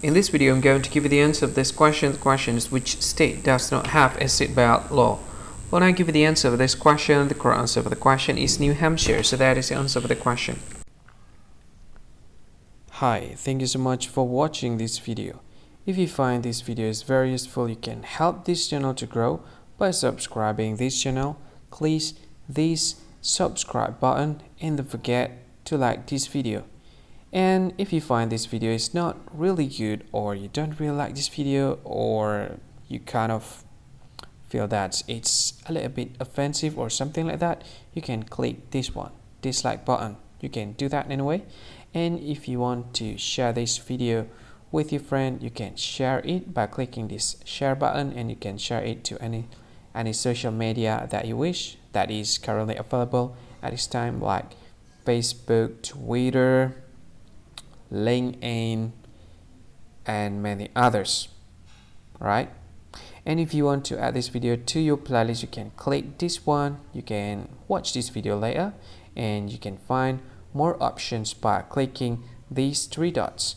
In this video, I'm going to give you the answer of this question. The question is, which state does not have a seatbelt law? When I give you the answer of this question, the correct answer for the question is New Hampshire. So that is the answer for the question. Hi, thank you so much for watching this video. If you find this video is very useful, you can help this channel to grow by subscribing this channel. Please this subscribe button and don't forget to like this video. And if you find this video is not really good, or you don't really like this video, or you kind of feel that it's a little bit offensive or something like that, you can click this one, dislike button. You can do that anyway. And if you want to share this video with your friend, you can share it by clicking this share button, and you can share it to any social media that you wish that is currently available at this time, like Facebook, Twitter, LinkedIn, and many others, right? And if you want to add this video to your playlist, you can click this one. You can watch this video later, and you can find more options by clicking these three dots.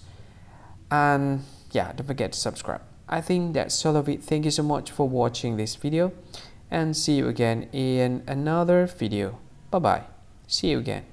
And yeah, don't forget to subscribe. I think that's all of it. Thank you so much for watching this video, and see you again in another video. Bye bye. See you again.